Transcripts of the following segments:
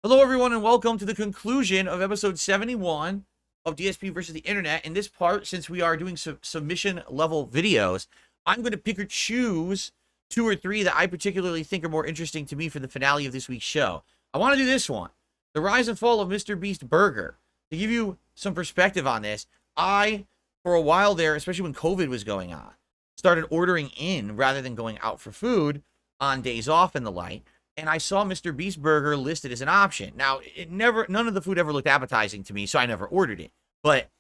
Hello, everyone, and welcome to the conclusion of episode 71 of DSP versus the Internet. In this part, since we are doing submission level videos, I'm going to pick or choose 2 or 3 that I particularly think are more interesting to me for the finale of this week's show. I want to do this one, the rise and fall of Mr. Beast Burger. To give you some perspective on this, I, for a while there, especially when COVID was going on, started ordering in rather than going out for food on days off and the like. And I saw Mr. Beast Burger listed as an option. Now, none of the food ever looked appetizing to me, so I never ordered it. But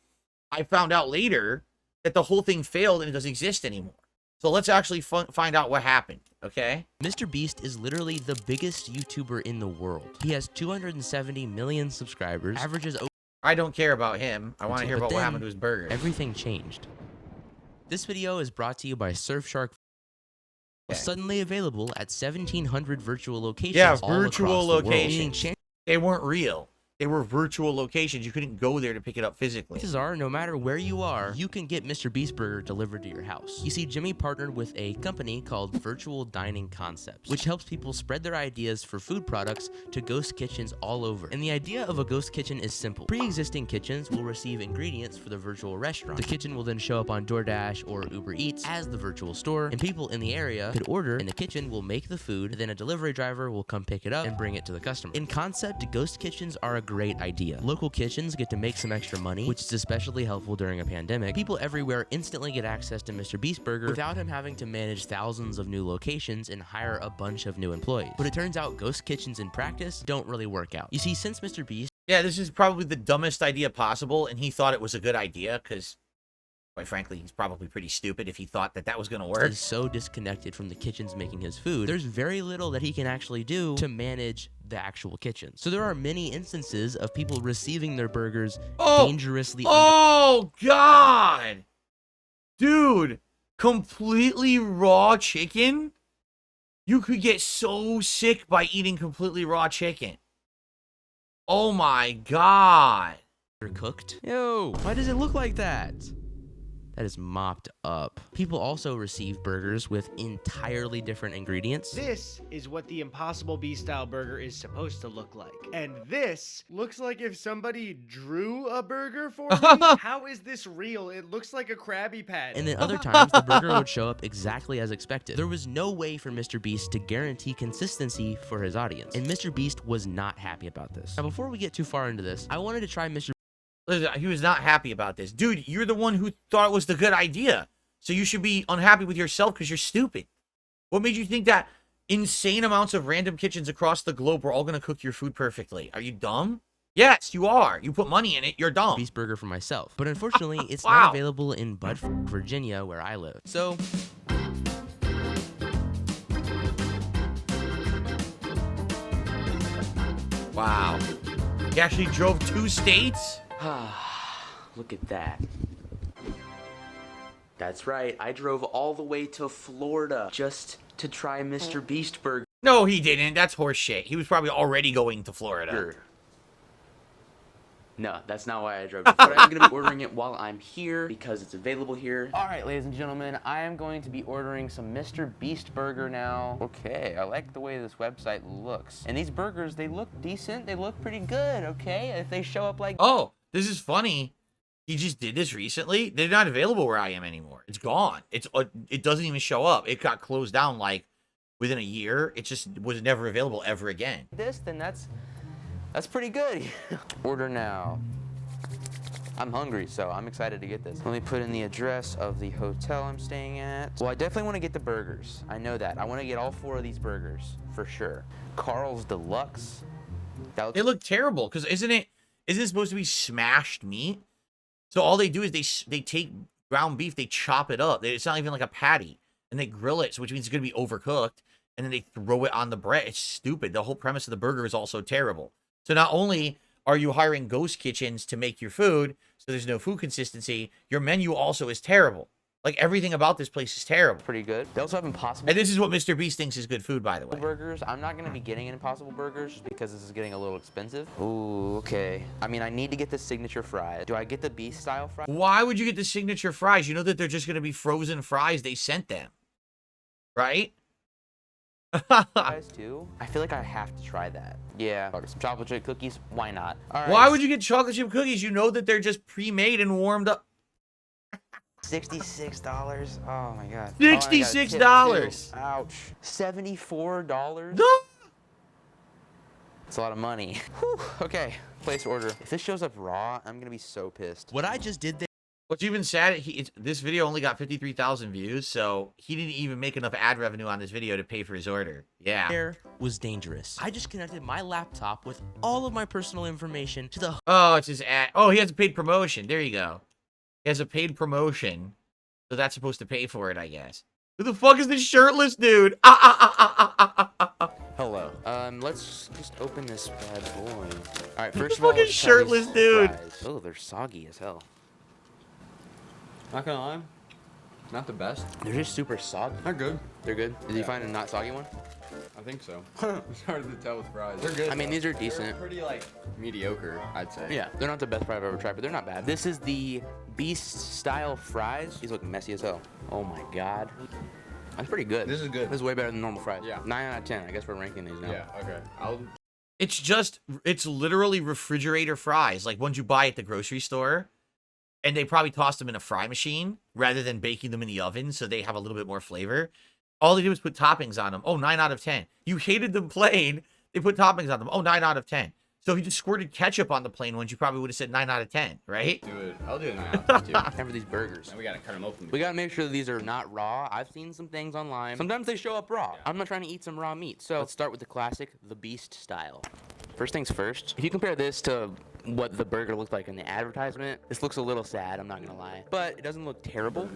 I found out later that the whole thing failed and it doesn't exist anymore. So let's actually find out what happened, okay? Mr. Beast is literally the biggest YouTuber in the world. He has 270 million subscribers, averages... I don't care about him. I want to hear about what happened to his burger. Everything changed. This video is brought to you by Surfshark. Okay. Suddenly available at 1,700 virtual locations. Yeah, all virtual locations. The they weren't real. They were virtual locations. You couldn't go there to pick it up physically. chances are, no matter where you are, you can get Mr. Beast Burger delivered to your house. You see, Jimmy partnered with a company called Virtual Dining Concepts, which helps people spread their ideas for food products to ghost kitchens all over. And the idea of a ghost kitchen is simple. Pre-existing kitchens will receive ingredients for the virtual restaurant. The kitchen will then show up on DoorDash or Uber Eats as the virtual store, and people in the area could order, and the kitchen will make the food, then a delivery driver will come pick it up and bring it to the customer. In concept, ghost kitchens are a great idea. Local kitchens get to make some extra money, which is especially helpful during a pandemic. People everywhere instantly get access to Mr. Beast Burger without him having to manage thousands of new locations and hire a bunch of new employees. But it turns out ghost kitchens in practice don't really work out. You see, since Mr. Beast... Yeah, this is probably the dumbest idea possible, and he thought it was a good idea because, quite frankly, he's probably pretty stupid if he thought that was going to work. Is so disconnected from the kitchens making his food, there's very little that he can actually do to manage the actual kitchen. So there are many instances of people receiving their burgers dangerously Oh, God! Dude, completely raw chicken? You could get so sick by eating completely raw chicken. Oh my God. undercooked. Yo, why does it look like that? That is mopped up. People also receive burgers with entirely different ingredients. This is what the Impossible Beast style burger is supposed to look like. And this looks like if somebody drew a burger for me. How is this real? It looks like a Krabby Patty. And then other times, the burger would show up exactly as expected. There was no way for Mr. Beast to guarantee consistency for his audience. And Mr. Beast was not happy about this. Now, before we get too far into this, I wanted to try Mr. Listen, he was not happy about this. Dude, you're the one who thought it was the good idea. So you should be unhappy with yourself because you're stupid. What made you think that insane amounts of random kitchens across the globe were all going to cook your food perfectly? Are you dumb? Yes, you are. You put money in it. You're dumb. Beast Burger for myself. But unfortunately, it's not available in Budford, Virginia, where I live. So... Wow. He actually drove 2 states? Look at that. That's right, I drove all the way to Florida just to try Mr. Beast Burger. No, he didn't. That's horseshit. He was probably already going to Florida. No, that's not why I drove to Florida. I'm going to be ordering it while I'm here because it's available here. All right, ladies and gentlemen, I am going to be ordering some Mr. Beast Burger now. Okay, I like the way this website looks. And these burgers, they look decent. They look pretty good, okay? If they show up like... Oh, this is funny. He just did this recently. They're not available where I am anymore. It's gone. It doesn't even show up. It got closed down like within a year. It just was never available ever again. Then that's pretty good. Order now. I'm hungry, so I'm excited to get this. Let me put in the address of the hotel I'm staying at. Well, I definitely want to get the burgers. I know that. I want to get all 4 of these burgers for sure. Carl's Deluxe. They look terrible because isn't it supposed to be smashed meat? So all they do is they take ground beef, they chop it up. It's not even like a patty, and they grill it, which means it's going to be overcooked, and then they throw it on the bread. It's stupid. The whole premise of the burger is also terrible. So not only are you hiring ghost kitchens to make your food, so there's no food consistency, your menu also is terrible. Like, everything about this place is terrible. Pretty good. They also have Impossible. And this is what Mr. Beast thinks is good food, by the way. Burgers. I'm not going to be getting Impossible Burgers just because this is getting a little expensive. Ooh, okay. I mean, I need to get the signature fries. Do I get the Beast style fries? Why would you get the signature fries? You know that they're just going to be frozen fries they sent them. Right? Guys too. I feel like I have to try that. Yeah, some chocolate chip cookies. Why not? All right. Why would you get chocolate chip cookies? You know that they're just pre-made and warmed up. $66. Oh my god. $66. Ouch. $74. No. It's a lot of money. Whew. Okay, place order. If this shows up raw, I'm gonna be so pissed. What I just did there. What's even sad, this video only got 53,000 views, so he didn't even make enough ad revenue on this video to pay for his order. Yeah. There was dangerous. I just connected my laptop with all of my personal information to the. Oh, it's his ad. Oh, he has a paid promotion. There you go. He has a paid promotion, so that's supposed to pay for it, I guess. Who the fuck is this shirtless dude? Hello. Let's just open this bad boy. All right, first of Fucking all, let's try shirtless these dude. fries. Oh, they're soggy as hell. Not gonna lie, not the best. They're just super soggy. They're good. They're good. Did you find a not soggy one? I think so. It's hard to tell with fries. They're good. I mean, these are They're decent. pretty like mediocre, I'd say. Yeah, they're not the best fry I've ever tried, but they're not bad. This is the Beast style fries. These look messy as hell. Oh my god. That's pretty good. This is good. This is way better than normal fries. Yeah. 9 out of 10. I guess we're ranking these now. Yeah. Okay. It's literally refrigerator fries, like ones you buy at the grocery store. And they probably tossed them in a fry machine rather than baking them in the oven so they have a little bit more flavor. All they did was put toppings on them. Oh, 9 out of 10. You hated them plain. They put toppings on them. Oh, 9 out of 10. So if you just squirted ketchup on the plain ones, you probably would have said 9 out of 10, right? Dude, I'll do it now too. And for these burgers. And we gotta cut them open. We gotta make sure that these are not raw. I've seen some things online. Sometimes they show up raw. I'm not trying to eat some raw meat. So let's start with the classic, the Beast style. First things first, if you compare this to what the burger looked like in the advertisement, this looks a little sad, I'm not gonna lie. But it doesn't look terrible.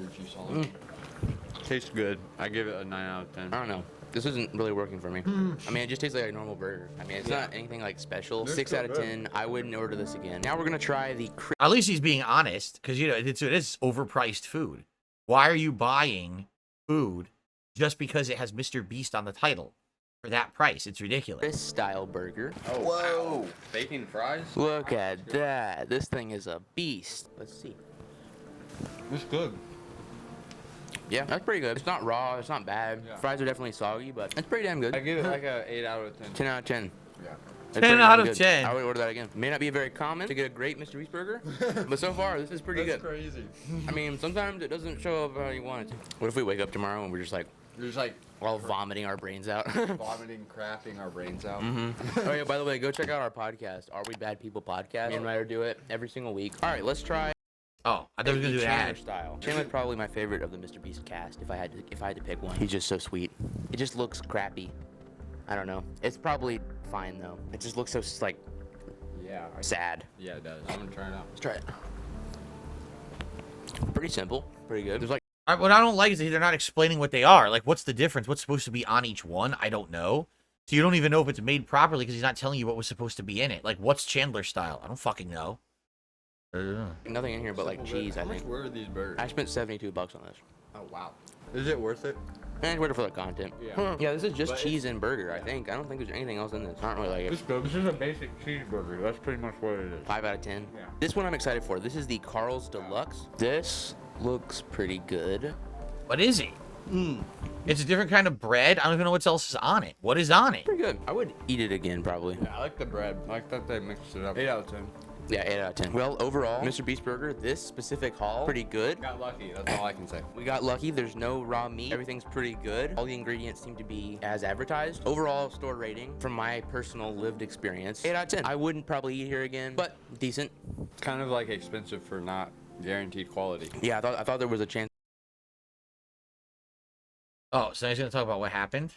Tastes good. I give it a 9 out of 10. I don't know. This isn't really working for me. I mean, it just tastes like a normal burger. I mean, it's not anything like special. They're 6 still out of good. 10. I wouldn't order this again. Now we're gonna try the At least he's being honest, because, you know, it is overpriced food. Why are you buying food just because it has Mr. Beast on the title? For that price, it's ridiculous. Chris style burger. Oh, whoa! Bacon fries. Look at that. This thing is a beast. Let's see. It's good. Yeah, that's pretty good. It's not raw. It's not bad. Yeah. Fries are definitely soggy, but it's pretty damn good. I give it like a 8 out of 10. 10 out of 10. Yeah. That's 10 pretty out damn of good. 10. I would order that again. May not be very common to get a great Mr. Beast burger, but so far this is pretty That's good. crazy. I mean, sometimes it doesn't show up how you want it to. What if we wake up tomorrow and we're just like There's like all vomiting our brains out? vomiting, crapping our brains out. Oh yeah, by the way, go check out our podcast, Are We Bad People podcast. Me and Ryder do it every single week. All right, let's try. Oh, I thought we were going to do an Chandler ad. style. Chandler's probably my favorite of the Mr. Beast cast. If I had to pick one, he's just so sweet. It just looks crappy. I don't know. It's probably fine though. It just looks so like Yeah. sad. Yeah, it does. I'm gonna try it out. Let's try it. Pretty simple. Pretty good. There's like What I don't like is that they're not explaining what they are. Like, what's the difference? What's supposed to be on each one? I don't know. So you don't even know if it's made properly because he's not telling you what was supposed to be in it. Like, what's Chandler style? I don't fucking know. nothing in here but like cheese. I How much think. were these burgers? I spent $72 on this. Oh wow. Is it worth it? And it's worth it for the content. Yeah. Yeah, this is just But cheese and burger. I think. I don't think there's anything else in this. I don't really like it. good. This is a basic cheeseburger. That's pretty much what it is. 5 out of 10. Yeah. This one I'm excited for. This is the Carl's Deluxe. This looks pretty good. What is it? It's a different kind of bread. I don't even know what else is on it. What is on it? Pretty good. I would eat it again probably. Yeah, I like the bread. I like that they mixed it up. 8 out of 10. Yeah, 8 out of 10. Well, overall, Mr. Beast Burger, this specific haul, pretty good. Got lucky. That's all I can say. We got lucky. There's no raw meat. Everything's pretty good. All the ingredients seem to be as advertised. Overall store rating, from my personal lived experience, 8 out of 10. I wouldn't probably eat here again, but decent. It's kind of like expensive for not guaranteed quality. Yeah, I thought there was a chance. Oh, so he's going to talk about what happened?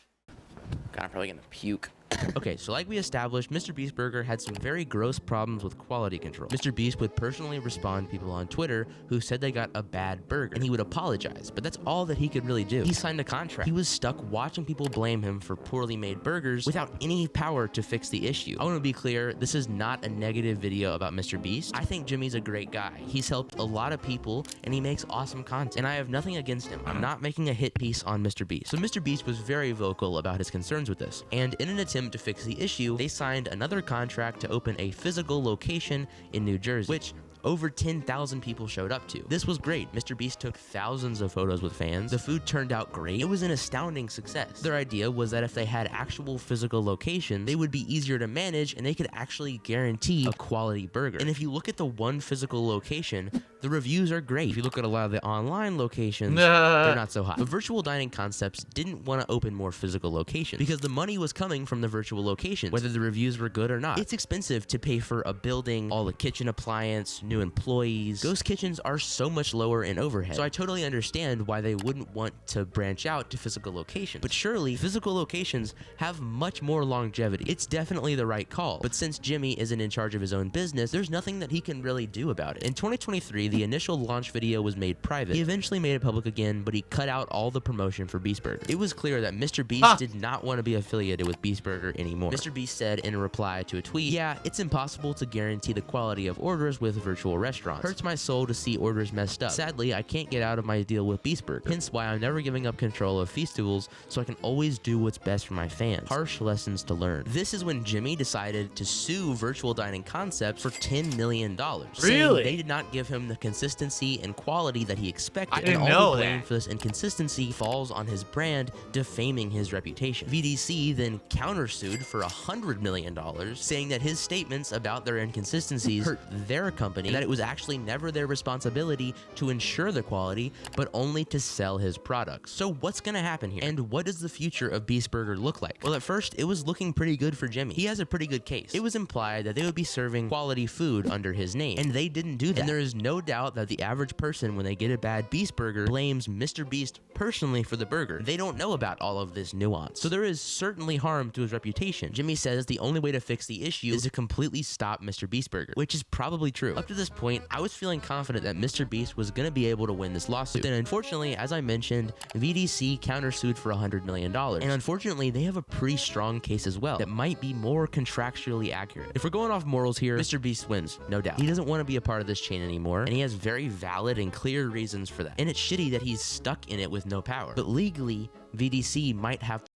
God, I'm probably gonna puke. Okay, so like we established, Mr. Beast Burger had some very gross problems with quality control. Mr. Beast would personally respond to people on Twitter who said they got a bad burger, and he would apologize, but that's all that he could really do. He signed a contract. He was stuck watching people blame him for poorly made burgers without any power to fix the issue. I want to be clear, this is not a negative video about Mr. Beast. I think Jimmy's a great guy. He's helped a lot of people, and he makes awesome content, and I have nothing against him. I'm not making a hit piece on Mr. Beast. So Mr. Beast was very vocal about his concerns with this, and in an attempt to fix the issue, they signed another contract to open a physical location in New Jersey, which over 10,000 people showed up to. This was great. Mr. Beast took thousands of photos with fans. The food turned out great. It was an astounding success. Their idea was that if they had actual physical locations, they would be easier to manage and they could actually guarantee a quality burger. And if you look at the one physical location, the reviews are great. If you look at a lot of the online locations, they're not so hot. But Virtual Dining Concepts didn't want to open more physical locations because the money was coming from the virtual locations, whether the reviews were good or not. It's expensive to pay for a building, all the kitchen appliance, new employees. Ghost kitchens are so much lower in overhead, so I totally understand why they wouldn't want to branch out to physical locations. But surely, physical locations have much more longevity. It's definitely the right call, but since Jimmy isn't in charge of his own business, there's nothing that he can really do about it. In 2023, the initial launch video was made private. He eventually made it public again, but he cut out all the promotion for Beast Burger. It was clear that Mr. Beast did not want to be affiliated with Beast Burger anymore. Mr. Beast said in a reply to a tweet, "Yeah, it's impossible to guarantee the quality of orders with virtual restaurants. Hurts my soul to see orders messed up. Sadly, I can't get out of my deal with Beast Burger. Hence why I'm never giving up control of Feastables so I can always do what's best for my fans. Harsh lessons to learn." This is when Jimmy decided to sue Virtual Dining Concepts for $10 million. Really? They did not give him the consistency and quality that he expected. I didn't and know all the blame that. for this inconsistency falls on his brand, defaming his reputation. VDC then countersued for $100 million, saying that his statements about their inconsistencies hurt their company, and that it was actually never their responsibility to ensure the quality, but only to sell his products. So what's gonna happen here? And what does the future of Beast Burger look like? Well, at first, it was looking pretty good for Jimmy. He has a pretty good case. It was implied that they would be serving quality food under his name, and they didn't do that. And there is no doubt that the average person, when they get a bad Beast Burger, blames Mr. Beast personally for the burger. They don't know about all of this nuance. So there is certainly harm to his reputation. Jimmy says the only way to fix the issue is to completely stop Mr. Beast Burger, which is probably true. Up to this point, I was feeling confident that Mr. Beast was going to be able to win this lawsuit. But then unfortunately, as I mentioned, VDC countersued for $100 million. And unfortunately, they have a pretty strong case as well that might be more contractually accurate. If we're going off morals here, Mr. Beast wins, no doubt. He doesn't want to be a part of this chain anymore, and he has very valid and clear reasons for that. And it's shitty that he's stuck in it with no power. But legally, VDC might have to.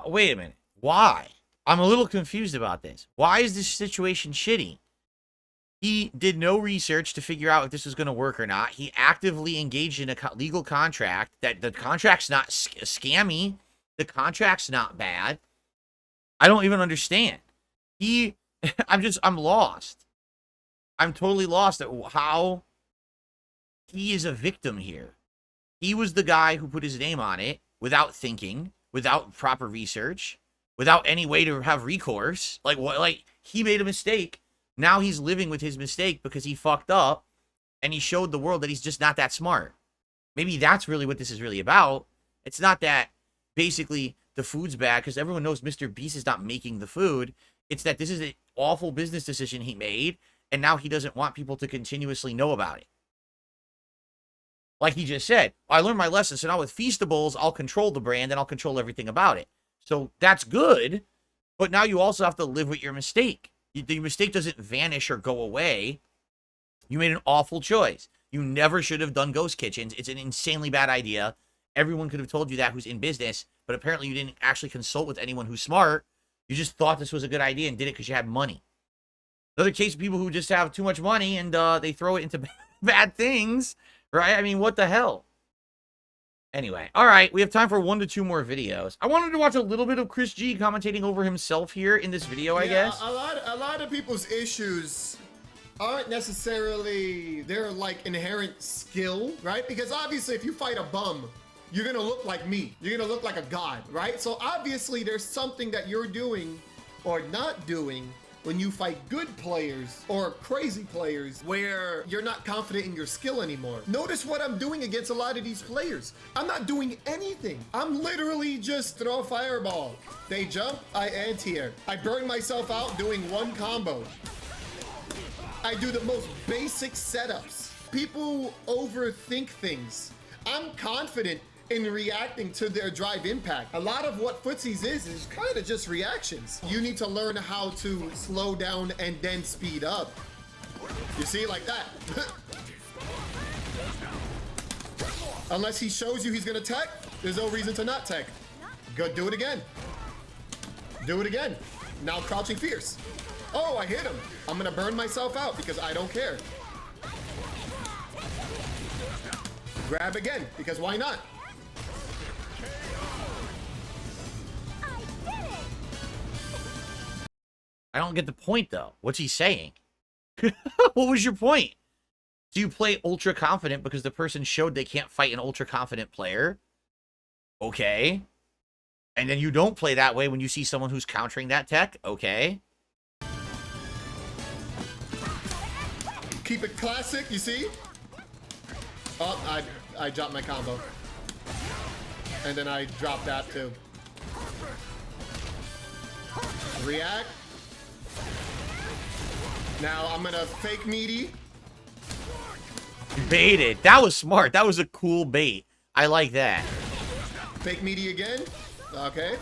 Wait a minute. Why? I'm a little confused about this. Why is this situation shitty? He did no research to figure out if this was going to work or not. He actively engaged in a legal contract that the contract's not scammy. The contract's not bad. I don't even understand. I'm lost. I'm totally lost at how he is a victim here. He was the guy who put his name on it without thinking, without proper research, without any way to have recourse. Like what? Like he made a mistake. Now he's living with his mistake because he fucked up and he showed the world that he's just not that smart. Maybe that's really what this is really about. It's not that basically the food's bad because everyone knows Mr. Beast is not making the food. It's that this is an awful business decision he made and now he doesn't want people to continuously know about it. Like he just said, I learned my lesson, so now with Feastables, I'll control the brand and I'll control everything about it. So that's good, but now you also have to live with your mistake. The mistake doesn't vanish or go away. You made an awful choice. You never should have done ghost kitchens. It's an insanely bad idea. Everyone could have told you that who's in business, but apparently you didn't actually consult with anyone who's smart. You just thought this was a good idea and did it because you had money. Another case of people who just have too much money and they throw it into bad things, right? I mean, what the hell? Anyway, all right, we have time for 1 to 2 more videos. I wanted to watch a little bit of Chris G commentating over himself here in this video, I guess. A lot of people's issues aren't necessarily their like inherent skill, right? Because obviously if you fight a bum, you're gonna look like me. You're gonna look like a god, right? So obviously there's something that you're doing or not doing when you fight good players or crazy players where you're not confident in your skill anymore. Notice what I'm doing against a lot of these players. I'm not doing anything. I'm literally just throw a fireball. They jump, I anti-air. I burn myself out doing one combo. I do the most basic setups. People overthink things. I'm confident in reacting to their drive impact. A lot of what footsies is kind of just reactions. You need to learn how to slow down and then speed up. You see, like that. Unless he shows you he's gonna tech, there's no reason to not tech. Go do it again. Do it again. Now crouching fierce. Oh, I hit him. I'm gonna burn myself out because I don't care. Grab again, because why not? I don't get the point, though. What's he saying? What was your point? Do you play ultra confident because the person showed they can't fight an ultra confident player? Okay. And then you don't play that way when you see someone who's countering that tech? Okay. Keep it classic, you see? Oh, I dropped my combo. And then I dropped that too. React. Now I'm gonna fake meaty. Baited. That was smart. That was a cool bait. I like that. Fake meaty again. Okay.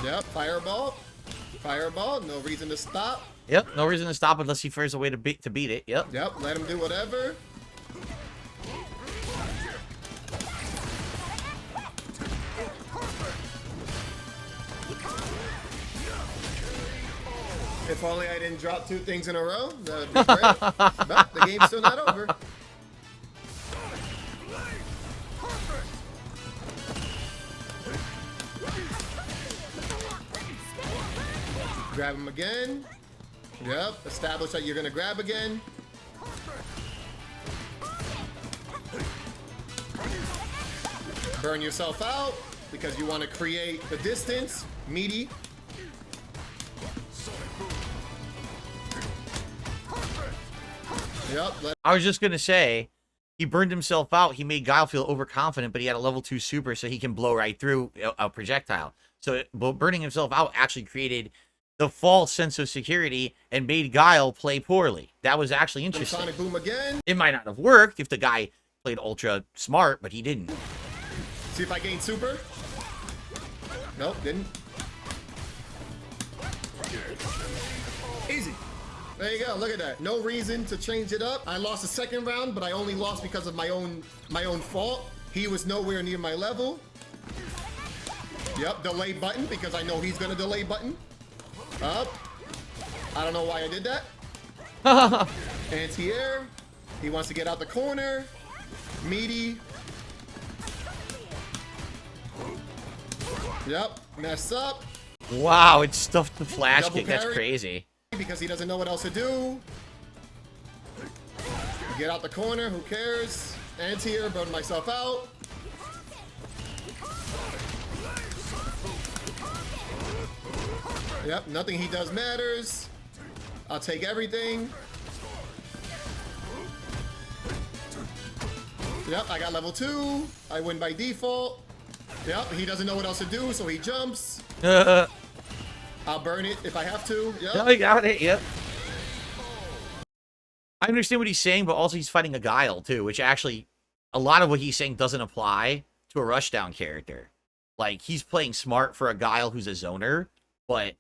Yep, fireball. Fireball, no reason to stop. Yep, no reason to stop unless he finds a way to beat it. Yep. Yep, let him do whatever. If only I didn't drop 2 things in a row, that'd be great. But the game's still not over. Grab him again. Yep, establish that you're gonna grab again. Burn yourself out because you want to create the distance. Meaty. Yep. I was just going to say, he burned himself out. He made Guile feel overconfident, but he had a level 2 super so he can blow right through a projectile. So burning himself out actually created the false sense of security and made Guile play poorly. That was actually interesting. Sonic Boom again. It might not have worked if the guy played ultra smart, but he didn't. See if I gain super. Nope, didn't. Easy. There you go. Look at that. No reason to change it up. I lost the second round, but I only lost because of my own fault. He was nowhere near my level. Yep, delay button because I know he's gonna delay button. Up. I don't know why I did that. Anti-air. He wants to get out the corner. Meaty. Yep, mess up. Wow, it stuffed the flash Double kick. That's parry. crazy. Because he doesn't know what else to do. Get out the corner, who cares? Anti-air, burn myself out. Yep, nothing he does matters. I'll take everything. Yep, I got level 2. I win by default. Yep, he doesn't know what else to do, so he jumps. I'll burn it if I have to. Yep. No, I got it. Yep. I understand what he's saying, but also he's fighting a Guile too, which actually a lot of what he's saying doesn't apply to a rushdown character. Like, he's playing smart for a Guile who's a zoner, but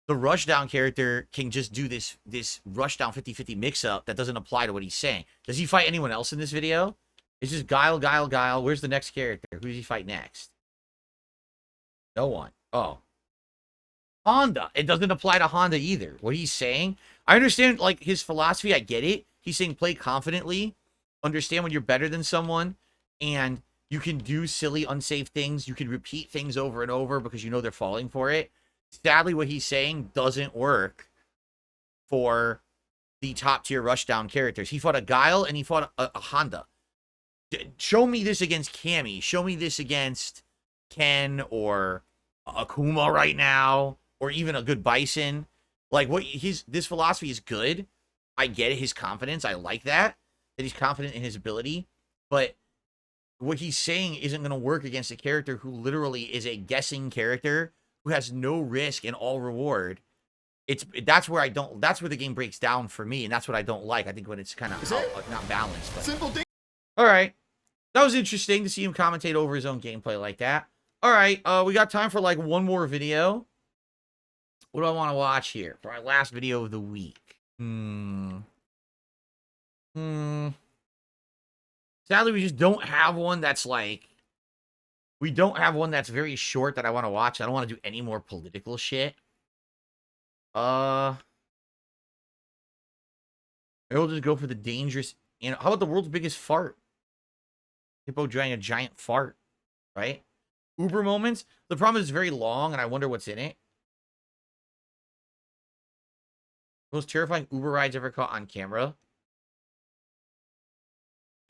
the rushdown character can just do this rushdown 50-50 mix-up that doesn't apply to what he's saying. Does he fight anyone else in this video? It's just Guile, Guile, Guile. Where's the next character? Who does he fight next? No one. Oh. Honda. It doesn't apply to Honda either. What he's saying, I understand, like, his philosophy. I get it. He's saying play confidently, understand when you're better than someone, and you can do silly, unsafe things. You can repeat things over and over because you know they're falling for it. Sadly, what he's saying doesn't work for the top-tier rushdown characters. He fought a Guile and he fought a Honda. Show me this against Cammy. Show me this against Ken or Akuma right now, or even a good Bison. Like, this philosophy is good. I get it, his confidence. I like that he's confident in his ability. But what he's saying isn't going to work against a character who literally is a guessing character who has no risk and all reward. That's where the game breaks down for me, and that's what I don't like. I think when it's kind of not balanced. But. Simple thing. All right. That was interesting to see him commentate over his own gameplay like that. All right, we got time for like one more video. What do I want to watch here for our last video of the week? Sadly, we just don't have one that's like... We don't have one that's very short that I want to watch. I don't want to do any more political shit. Maybe we'll just go for the dangerous. How about the world's biggest fart? Hippo drawing a giant fart, right? Uber moments. The problem is it's very long, and I wonder what's in it. Most terrifying Uber rides ever caught on camera.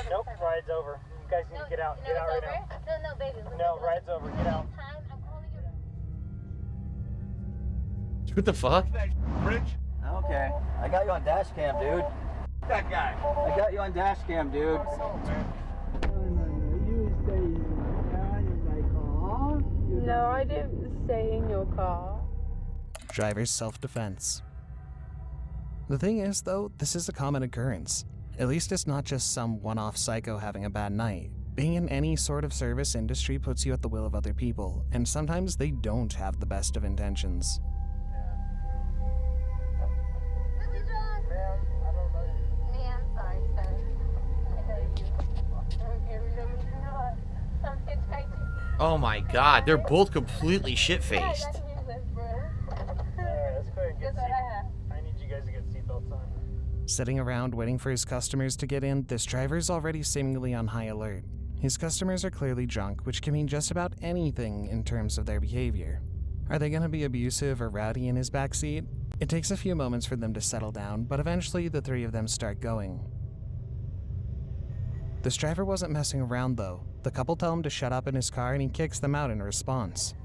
Nope, ride's over. You guys need to get out. Get out right now. No, baby. No, ride's over. Get out. What the fuck? Okay, I got you on dash cam, dude. That guy. I got you on dash cam, dude. No, I didn't stay in your car. Driver's self-defense. The thing is, though, this is a common occurrence. At least it's not just some one-off psycho having a bad night. Being in any sort of service industry puts you at the will of other people, and sometimes they don't have the best of intentions. Oh my god, they're both completely shit-faced. Let's go ahead and get I need you guys to get seatbelts on. Sitting around waiting for his customers to get in, this driver's already seemingly on high alert. His customers are clearly drunk, which can mean just about anything in terms of their behavior. Are they going to be abusive or rowdy in his backseat? It takes a few moments for them to settle down, but eventually the three of them start going. This driver wasn't messing around though. The couple tell him to shut up in his car and he kicks them out in response.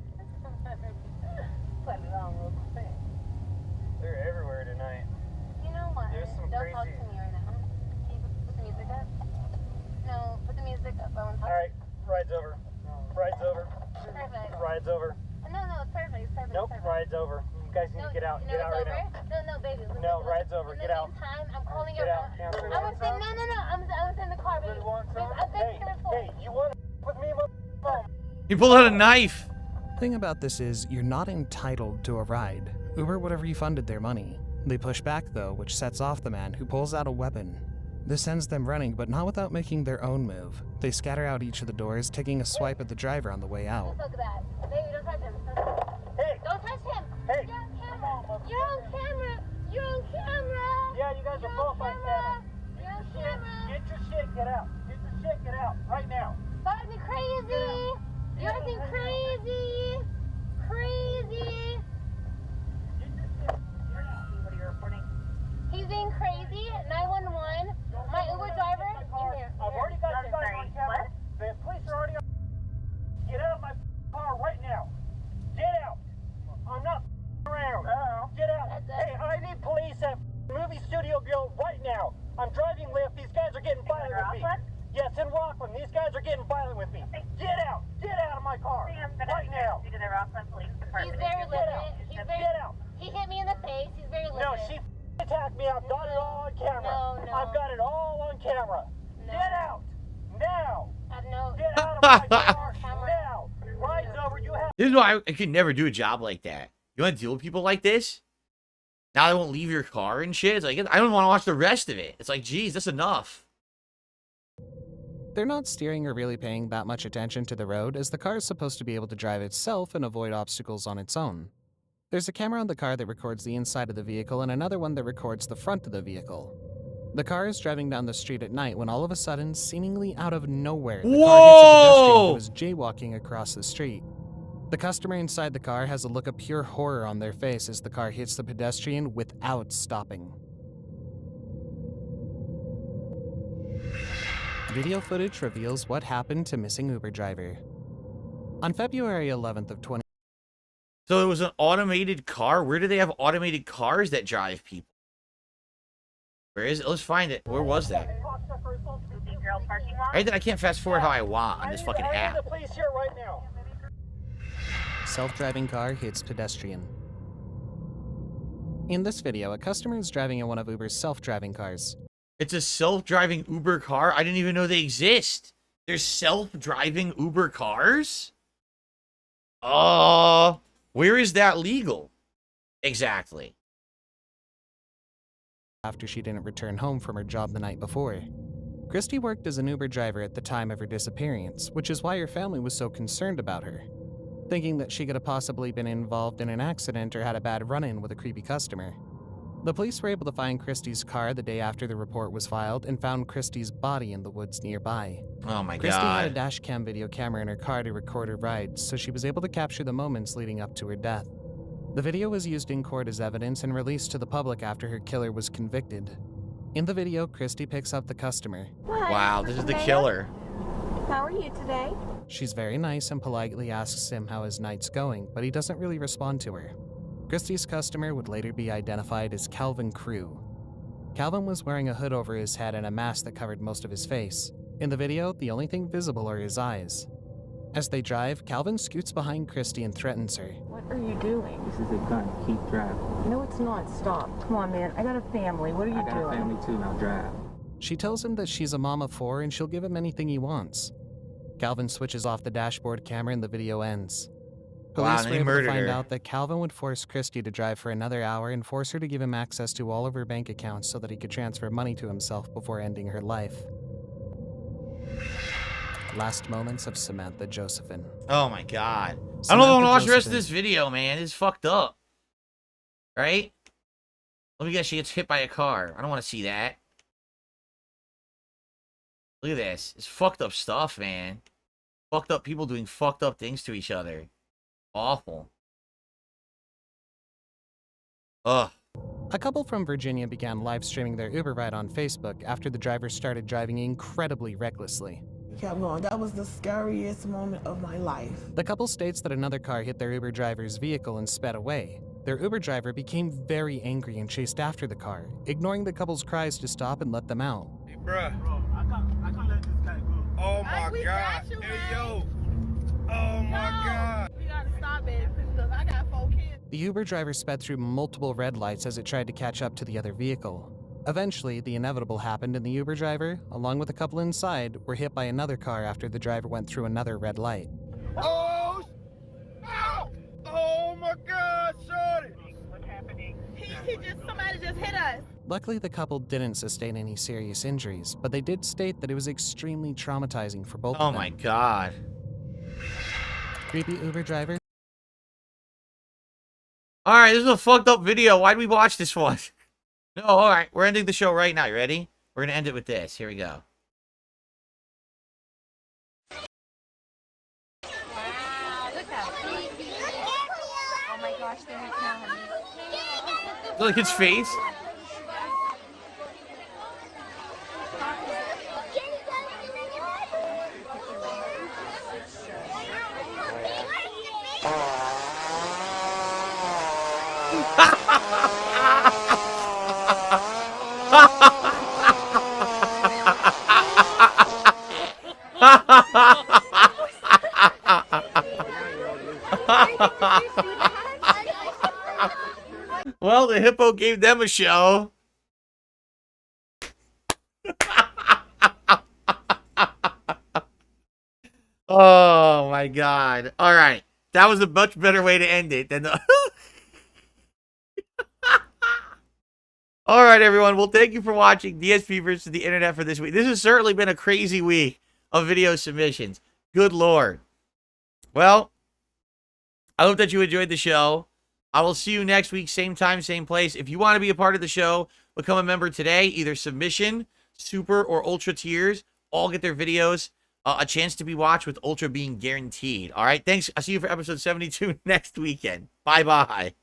Put it on real quick. They're everywhere tonight. You know what? There's some Don't crazy. talk to me right now. Can you put the music up? No, put the music up. I want to talk. Alright, ride's over. Ride's over. Perfect. Ride's over. No, it's perfect. It's perfect. Nope, it's perfect. ride's over. You guys need to get out. Get out right now. No, baby. Listen, No, ride's over. In Get the out. meantime, I'm calling Get your out. phone. Cancel. I was saying, no. I was in the car, baby. Really want some? I've been Hey, here before. hey, you want to with me, motherfucker? He pulled out a knife. Thing about this is, you're not entitled to a ride. Uber would have refunded their money. They push back though, which sets off the man, who pulls out a weapon. This sends them running, but not without making their own move. They scatter out each of the doors, taking a swipe at the driver on the way out. Look at that. Baby, don't touch him. Hey, Don't touch him. hey. You're on camera. You're on camera. You're on camera. Yeah, you guys are both on camera. You're on camera. Get your shit, get out. Get your shit, get out. Right now. Stop acting crazy. You're acting crazy. Crazy. What are you reporting? He's being crazy. 911. My Uber driver. In here. I've already got you guys on camera. The police are already on. Get out of my car right now. Get out. I'm not around. Get out. Hey, I need police at movie studio grill right now. I'm driving Lyft. These guys are getting violent with me. Yes, in Rockland. These guys are getting violent with me. Get out. Get out of my car. Right now. He's very livid. He's very. Get out. He hit me in the face. He's very livid. No, she attacked me. I've got it all on camera. No. I've got it all on camera. No. Get out. Now. No. Get out of my car now. Ride's over. You have. This is why I could never do a job like that. You want to deal with people like this? Now they won't leave your car and shit. It's like, I don't want to watch the rest of it. It's like, geez, that's enough. They're not steering or really paying that much attention to the road, as the car is supposed to be able to drive itself and avoid obstacles on its own. There's a camera on the car that records the inside of the vehicle and another one that records the front of the vehicle. The car is driving down the street at night when all of a sudden, seemingly out of nowhere, the car hits a pedestrian who is jaywalking across the street. The customer inside the car has a look of pure horror on their face as the car hits the pedestrian without stopping. Video footage reveals what happened to missing Uber driver. On February 11th of 20... So it was an automated car? Where do they have automated cars that drive people? Where is it? Let's find it. Where was that? I can't fast forward how I want on this fucking I app. need the police here right now. Self-driving car hits pedestrian. In this video, a customer is driving in one of Uber's self-driving cars. It's a self-driving Uber car? I didn't even know they exist. There's self-driving Uber cars? Where is that legal? Exactly. After she didn't return home from her job the night before. Christy worked as an Uber driver at the time of her disappearance, which is why her family was so concerned about her, thinking that she could have possibly been involved in an accident or had a bad run-in with a creepy customer. The police were able to find Christie's car the day after the report was filed and found Christie's body in the woods nearby. Oh my Christie had a god. dash cam video camera in her car to record her ride, so she was able to capture the moments leading up to her death. The video was used in court as evidence and released to the public after her killer was convicted. In the video, Christie picks up the customer. Wow, this is the killer. How are you today? She's very nice and politely asks him how his night's going, but he doesn't really respond to her. Christie's customer would later be identified as Calvin Crew. Calvin was wearing a hood over his head and a mask that covered most of his face. In the video, the only thing visible are his eyes. As they drive, Calvin scoots behind Christie and threatens her. What are you doing? This is a gun. Keep driving. No, it's not. Stop. Come on, man. I got a family. What are you I got doing? a family too. Now drive. She tells him that she's a mom of 4 and she'll give him anything he wants. Calvin switches off the dashboard camera and the video ends. Police and were he able to murdered find her. out that Calvin would force Christie to drive for another hour and force her to give him access to all of her bank accounts so that he could transfer money to himself before ending her life. Last moments of Samantha Josephine. Oh my god. I don't know if I Samantha want to watch the rest of Josephine. this video, man. It's fucked up. Right? Let me guess, she gets hit by a car. I don't want to see that. Look at this. It's fucked up stuff, man. Fucked up people doing fucked up things to each other. Awful. Ugh. A couple from Virginia began live streaming their Uber ride on Facebook after the driver started driving incredibly recklessly. Kept going. That was the scariest moment of my life. The couple states that another car hit their Uber driver's vehicle and sped away. Their Uber driver became very angry and chased after the car, ignoring the couple's cries to stop and let them out. Hey, bruh. Bro, I can't let this guy go. Oh my god. Hey, yo. Oh my god. We gotta stop it because I got 4 kids. The Uber driver sped through multiple red lights as it tried to catch up to the other vehicle. Eventually, the inevitable happened and the Uber driver, along with the couple inside, were hit by another car after the driver went through another red light. Oh! Ow! Oh my god, shorty! What's happening? Somebody just hit us. Luckily, the couple didn't sustain any serious injuries, but they did state that it was extremely traumatizing for both Oh of them. my god. Creepy Uber driver. Alright, this is a fucked up video. Why'd we watch this one? No, alright. We're ending the show right now. You ready? We're gonna end it with this. Here we go. Wow, look how creepy. Oh my gosh, they're making out, honey. Look, his face. Well, the hippo gave them a show. Oh my god. All right. That was a much better way to end it than the All right, everyone. Well, thank you for watching DSP versus the internet for this week. This has certainly been a crazy week of video submissions. Good lord. Well, I hope that you enjoyed the show. I will see you next week, same time, same place. If you want to be a part of the show, become a member today. Either submission, super, or ultra tiers all get their videos a chance to be watched, with ultra being guaranteed. All right, thanks. I'll see you for episode 72 next weekend. Bye-bye.